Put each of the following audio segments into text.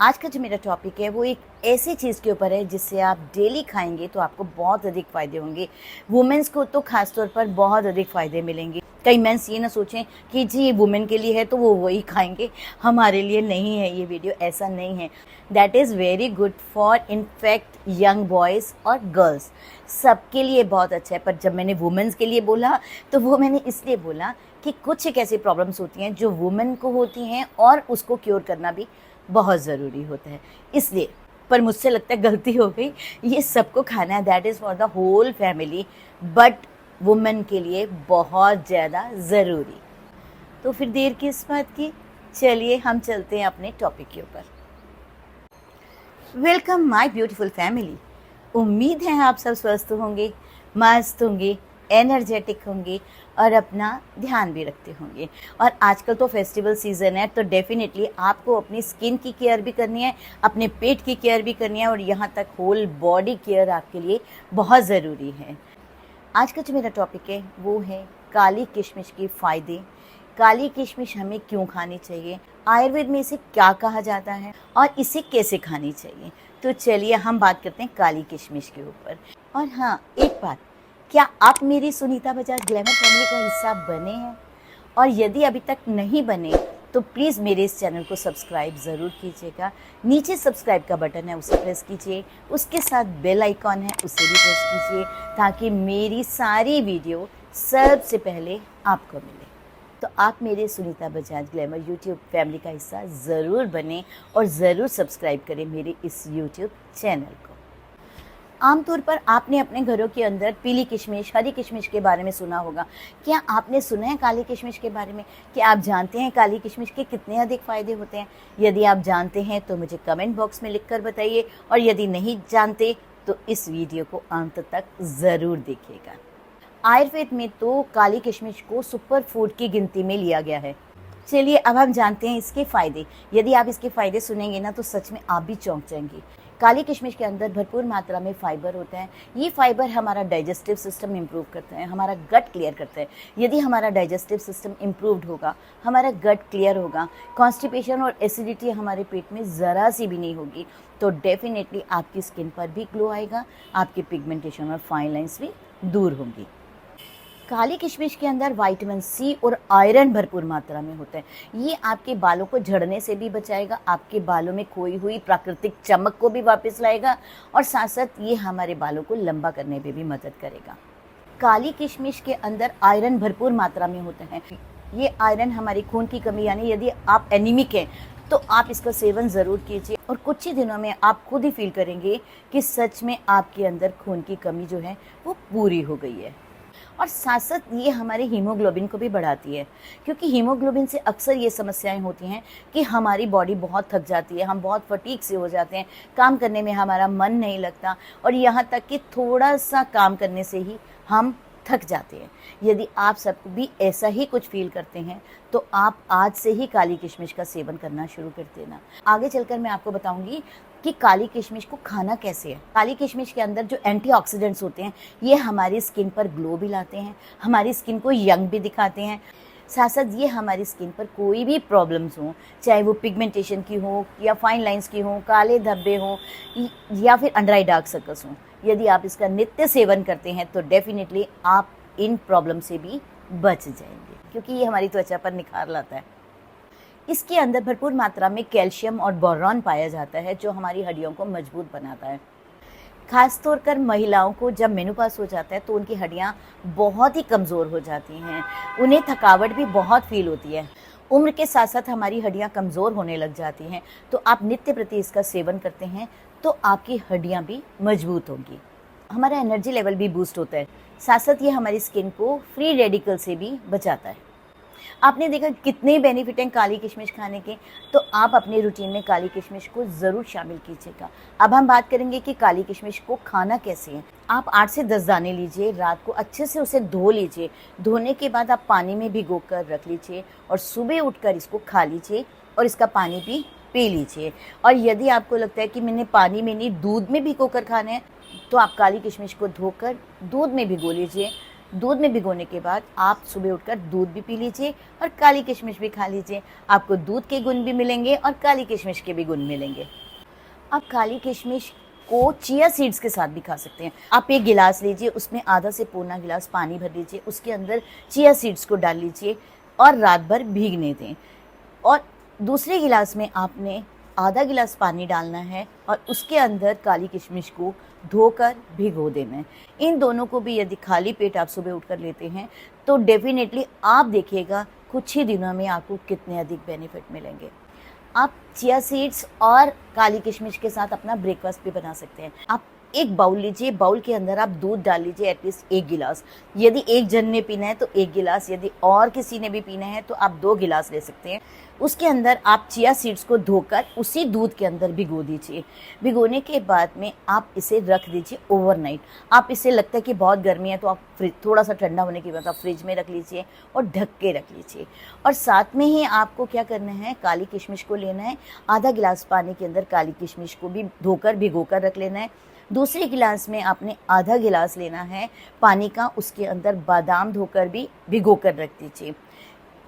आज का जो मेरा टॉपिक है वो एक ऐसी चीज़ के ऊपर है जिससे आप डेली खाएंगे तो आपको बहुत अधिक फ़ायदे होंगे। वुमेन्स को तो ख़ास तौर पर बहुत अधिक फ़ायदे मिलेंगे। कई मेंस ये ना सोचें कि जी ये वुमेन के लिए है तो वो वही खाएंगे, हमारे लिए नहीं है ये वीडियो, ऐसा नहीं है। That is very good for in fact young boys और गर्ल्स, सबके लिए बहुत अच्छा है। पर जब मैंने वुमेन्स के लिए बोला तो वो मैंने इसलिए बोला कि कुछ एक ऐसी प्रॉब्लम्स होती हैं जो वुमेन को होती हैं और उसको क्योर करना भी बहुत ज़रूरी होता है, इसलिए। पर मुझसे लगता है गलती हो गई, ये सबको खाना है, that is for the whole family, but women के लिए बहुत ज़्यादा ज़रूरी। तो फिर देर किस बात की, चलिए हम चलते हैं अपने टॉपिक के ऊपर। Welcome my beautiful family. उम्मीद है आप सब स्वस्थ होंगे, मस्त होंगे, एनर्जेटिक होंगे और अपना ध्यान भी रखते होंगे। और आजकल तो फेस्टिवल सीज़न है तो डेफिनेटली आपको अपनी स्किन की केयर भी करनी है, अपने पेट की केयर भी करनी है और यहाँ तक होल बॉडी केयर आपके लिए बहुत ज़रूरी है। आज का जो मेरा टॉपिक है वो है काली किशमिश के फ़ायदे। काली किशमिश हमें क्यों खानी चाहिए, आयुर्वेद में इसे क्या कहा जाता है और इसे कैसे खानी चाहिए। तो चलिए हम बात करते हैं काली किशमिश के ऊपर। और हाँ, एक बात, क्या आप मेरी सुनीता बजाज ग्लैमर फैमिली का हिस्सा बने हैं? और यदि अभी तक नहीं बने तो प्लीज़ मेरे इस चैनल को सब्सक्राइब ज़रूर कीजिएगा। नीचे सब्सक्राइब का बटन है उसे प्रेस कीजिए, उसके साथ बेल आइकॉन है उसे भी प्रेस कीजिए ताकि मेरी सारी वीडियो सबसे पहले आपको मिले। तो आप मेरे Sunita Bajaj glamour YouTube family का हिस्सा ज़रूर बने और ज़रूर सब्सक्राइब करें मेरे इस यूट्यूब चैनल को। आमतौर पर आपने अपने घरों के अंदर पीली किशमिश, हरी किशमिश के बारे में सुना होगा। क्या आपने सुना है काली किशमिश के बारे में? क्या आप जानते हैं काली किशमिश के कितने अधिक फ़ायदे होते हैं? यदि आप जानते हैं तो मुझे कमेंट बॉक्स में लिखकर बताइए, और यदि नहीं जानते तो इस वीडियो को अंत तक ज़रूर देखिएगा। आयुर्वेद में तो काली किशमिश को सुपर फूड की गिनती में लिया गया है। चलिए अब हम जानते हैं इसके फ़ायदे। यदि आप इसके फ़ायदे सुनेंगे ना तो सच में आप भी चौंक जाएंगे। काली किशमिश के अंदर भरपूर मात्रा में फाइबर होता है। ये फाइबर हमारा डाइजेस्टिव सिस्टम इम्प्रूव करता है, हमारा गट क्लियर करता है। यदि हमारा डाइजेस्टिव सिस्टम इम्प्रूव्ड होगा, हमारा गट क्लियर होगा, कॉन्स्टिपेशन और एसिडिटी हमारे पेट में ज़रा सी भी नहीं होगी, तो डेफिनेटली आपकी स्किन पर भी ग्लो आएगा, आपके पिगमेंटेशन और फाइन लाइन्स भी दूर होंगी। काली किशमिश के अंदर विटामिन सी और आयरन भरपूर मात्रा में होता है। ये आपके बालों को झड़ने से भी बचाएगा, आपके बालों में खोई हुई प्राकृतिक चमक को भी वापस लाएगा और साथ साथ ये हमारे बालों को लंबा करने में भी मदद करेगा। काली किशमिश के अंदर आयरन भरपूर मात्रा में होता है। ये आयरन हमारी खून की कमी, यानी यदि आप एनीमिक हैं तो आप इसका सेवन ज़रूर कीजिए और कुछ ही दिनों में आप खुद ही फील करेंगे कि सच में आपके अंदर खून की कमी जो है वो पूरी हो गई है। और साथ साथ ये हमारे हीमोग्लोबिन को भी बढ़ाती है, क्योंकि हीमोग्लोबिन से अक्सर ये समस्याएं होती हैं कि हमारी बॉडी बहुत थक जाती है, हम बहुत फटीग से हो जाते हैं, काम करने में हमारा मन नहीं लगता और यहाँ तक कि थोड़ा सा काम करने से ही हम थक जाते हैं। यदि आप सब भी ऐसा ही कुछ फील करते हैं तो आप आज से ही काली किशमिश का सेवन करना शुरू कर देना। आगे चलकर मैं आपको बताऊंगी कि काली किशमिश को खाना कैसे है। काली किशमिश के अंदर जो एंटीऑक्सीडेंट्स होते हैं ये हमारी स्किन पर ग्लो भी लाते हैं, हमारी स्किन को यंग भी दिखाते हैं। साथ साथ ये हमारी स्किन पर कोई भी प्रॉब्लम्स हों, चाहे वो पिगमेंटेशन की हो या फाइन लाइंस की हो, काले धब्बे हों या फिर अंडर आई डार्क सर्कल्स हों, यदि आप इसका नित्य सेवन करते हैं तो डेफिनेटली आप इन प्रॉब्लम से भी बच जाएंगे, क्योंकि ये हमारी त्वचा पर निखार लाता है। इसके अंदर भरपूर मात्रा में कैल्शियम और बोरॉन पाया जाता है जो हमारी हड्डियों को मजबूत बनाता है। खास तौर पर महिलाओं को जब मेनोपॉज हो जाता है तो उनकी हड्डियां बहुत ही कमज़ोर हो जाती हैं, उन्हें थकावट भी बहुत फील होती है। उम्र के साथ साथ हमारी हड्डियां कमज़ोर होने लग जाती हैं, तो आप नित्य प्रति इसका सेवन करते हैं तो आपकी हड्डियां भी मजबूत होंगी, हमारा एनर्जी लेवल भी बूस्ट होता है। साथ साथ ये हमारी स्किन को फ्री रेडिकल से भी बचाता है। आपने देखा कितने बेनिफिट हैं काली किशमिश खाने के, तो आप अपने रूटीन में काली किशमिश को ज़रूर शामिल कीजिएगा। अब हम बात करेंगे कि काली किशमिश को खाना कैसे है। आप 8 से 10 दाने लीजिए, रात को अच्छे से उसे धो लीजिए। धोने के बाद आप पानी में भिगो कर रख लीजिए और सुबह उठकर इसको खा लीजिए और इसका पानी भी पी लीजिए। और यदि आपको लगता है कि मैंने पानी में नहीं दूध में भिगो कर खाना है तो आप काली किशमिश को धोकर दूध में भिगो लीजिए। दूध में भिगोने के बाद आप सुबह उठकर दूध भी पी लीजिए और काली किशमिश भी खा लीजिए। आपको दूध के गुण भी मिलेंगे और काली किशमिश के भी गुण मिलेंगे। आप काली किशमिश को चिया सीड्स के साथ भी खा सकते हैं। आप एक गिलास लीजिए, उसमें आधा से पौना गिलास पानी भर लीजिए, उसके अंदर चिया सीड्स को डाल लीजिए और रात भर भीगने दें। और दूसरे गिलास में आपने आधा गिलास पानी डालना है और उसके अंदर काली किशमिश को धोकर भिगो देना है। इन दोनों को भी यदि खाली पेट आप सुबह उठकर लेते हैं तो डेफिनेटली आप देखिएगा कुछ ही दिनों में आपको कितने अधिक बेनिफिट मिलेंगे। आप चिया सीड्स और काली किशमिश के साथ अपना ब्रेकफास्ट भी बना सकते हैं। आप एक बाउल लीजिए, बाउल के अंदर आप दूध डाल लीजिए एटलीस्ट 1 गिलास। यदि एक जन ने पीना है तो 1 गिलास, यदि और किसी ने भी पीना है तो आप 2 गिलास ले सकते हैं। उसके अंदर आप चिया सीड्स को धोकर उसी दूध के अंदर भिगो दीजिए। भिगोने के बाद में आप इसे रख दीजिए ओवरनाइट। आप इसे लगता है कि बहुत गर्मी है तो आप थोड़ा सा ठंडा होने के बाद आप फ्रिज में रख लीजिए और ढक के रख लीजिए। और साथ में ही आपको क्या करना है, काली किशमिश को लेना है, आधा गिलास पानी के अंदर काली किशमिश को भी धोकर भिगोकर रख लेना है। दूसरे गिलास में आपने आधा गिलास लेना है पानी का, उसके अंदर बादाम धोकर भी भिगोकर रख दीजिए।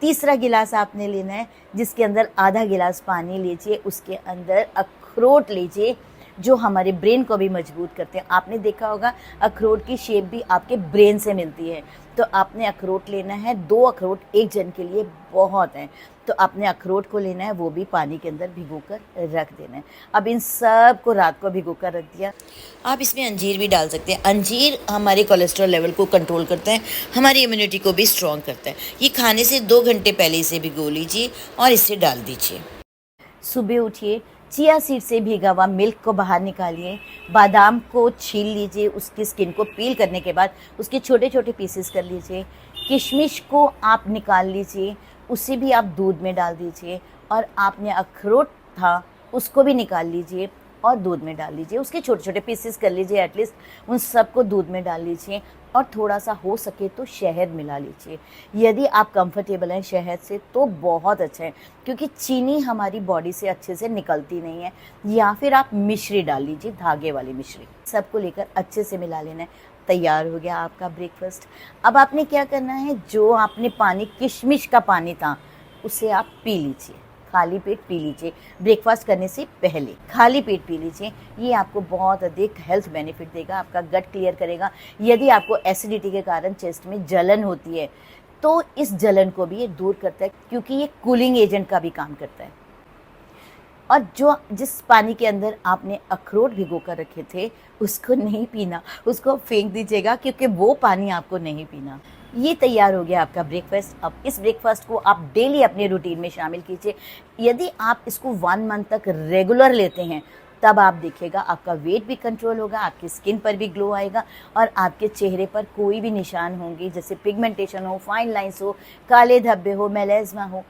तीसरा गिलास आपने लेना है जिसके अंदर आधा गिलास पानी लीजिए, उसके अंदर अखरोट लीजिए जो हमारे ब्रेन को भी मजबूत करते हैं। आपने देखा होगा अखरोट की शेप भी आपके ब्रेन से मिलती है, तो आपने अखरोट लेना है। 2 अखरोट एक जन के लिए बहुत हैं, तो आपने अखरोट को लेना है, वो भी पानी के अंदर भिगोकर रख देना है। अब इन सब को रात को भिगोकर रख दिया। आप इसमें अंजीर भी डाल सकते हैं। अंजीर हमारे कोलेस्ट्रॉल लेवल को कंट्रोल करता है, हमारी इम्यूनिटी को भी स्ट्रॉन्ग करता है। ये खाने से 2 घंटे पहले इसे भिगो लीजिए और इसे डाल दीजिए। सुबह उठिए, चिया सीड से भीगा हुआ मिल्क को बाहर निकालिए, बादाम को छील लीजिए, उसकी स्किन को पील करने के बाद उसके छोटे छोटे पीसेस कर लीजिए। किशमिश को आप निकाल लीजिए, उसे भी आप दूध में डाल दीजिए और आपने अखरोट था उसको भी निकाल लीजिए और दूध में डाल लीजिए। उसके छोटे छोटे पीसेस कर लीजिए, एटलीस्ट उन सबको दूध में डाल लीजिए और थोड़ा सा हो सके तो शहद मिला लीजिए। यदि आप कंफर्टेबल हैं शहद से तो बहुत अच्छा है, क्योंकि चीनी हमारी बॉडी से अच्छे से निकलती नहीं है। या फिर आप मिश्री डाल लीजिए, धागे वाली मिश्री। सबको लेकर अच्छे से मिला लेना है। तैयार हो गया आपका ब्रेकफास्ट। अब आपने क्या करना है, जो आपने पानी किशमिश का पानी था उसे आप पी लीजिए, खाली पेट पी लीजिए। ब्रेकफास्ट करने से पहले खाली पेट पी लीजिए। ये आपको बहुत अधिक हेल्थ बेनिफिट देगा, आपका गट क्लियर करेगा। यदि आपको एसिडिटी के कारण चेस्ट में जलन होती है तो इस जलन को भी ये दूर करता है, क्योंकि ये कूलिंग एजेंट का भी काम करता है। और जिस पानी के अंदर आपने अखरोट भिगो कर रखे थे उसको नहीं पीना, उसको फेंक दीजिएगा, क्योंकि वो पानी आपको नहीं पीना। ये तैयार हो गया आपका ब्रेकफास्ट। अब इस ब्रेकफास्ट को आप डेली अपने रूटीन में शामिल कीजिए। यदि आप इसको 1 मंथ तक रेगुलर लेते हैं तब आप देखिएगा आपका वेट भी कंट्रोल होगा, आपकी स्किन पर भी ग्लो आएगा और आपके चेहरे पर कोई भी निशान होंगे जैसे पिगमेंटेशन हो, फाइन लाइंस हो, काले धब्बे हो, मेलेज़मा हो,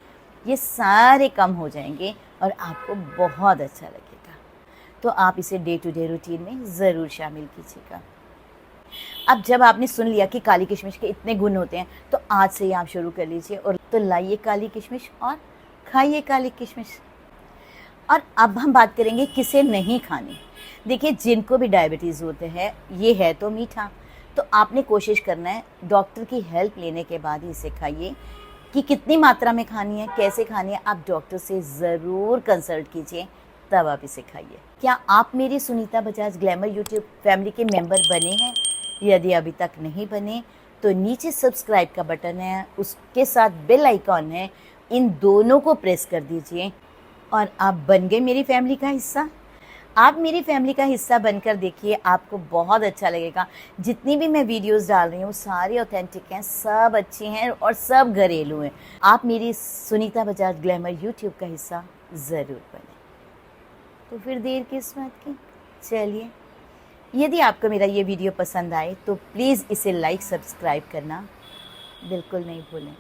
ये सारे कम हो जाएंगे और आपको बहुत अच्छा लगेगा। तो आप इसे डे टू डे रूटीन में ज़रूर शामिल कीजिएगा। अब जब आपने सुन लिया कि काली किशमिश के इतने गुण होते हैं तो आज से ही आप शुरू कर लीजिए और तो लाइए काली किशमिश और खाइए काली किशमिश। और अब हम बात करेंगे किसे नहीं खानी। देखिए, जिनको भी डायबिटीज़ होते हैं, ये है तो मीठा, तो आपने कोशिश करना है डॉक्टर की हेल्प लेने के बाद ही इसे खाइए। कि कितनी मात्रा में खानी है, कैसे खानी है, आप डॉक्टर से ज़रूर कंसल्ट कीजिए, तब आप इसे खाइए। क्या आप मेरी Sunita Bajaj glamour YouTube family के मेंबर बने हैं? यदि अभी तक नहीं बने तो नीचे सब्सक्राइब का बटन है, उसके साथ बेल आइकॉन है, इन दोनों को प्रेस कर दीजिए और आप बन गए मेरी फैमिली का हिस्सा। आप मेरी फैमिली का हिस्सा बनकर देखिए, आपको बहुत अच्छा लगेगा। जितनी भी मैं वीडियोस डाल रही हूँ सारी ऑथेंटिक हैं, सब अच्छी हैं और सब घरेलू हैं। आप मेरी सुनीता बजाज ग्लैमर यूट्यूब का हिस्सा ज़रूर बने। तो फिर देर किस बात की, चलिए। यदि आपको मेरा ये वीडियो पसंद आए तो प्लीज़ इसे लाइक सब्सक्राइब करना बिल्कुल नहीं भूलें।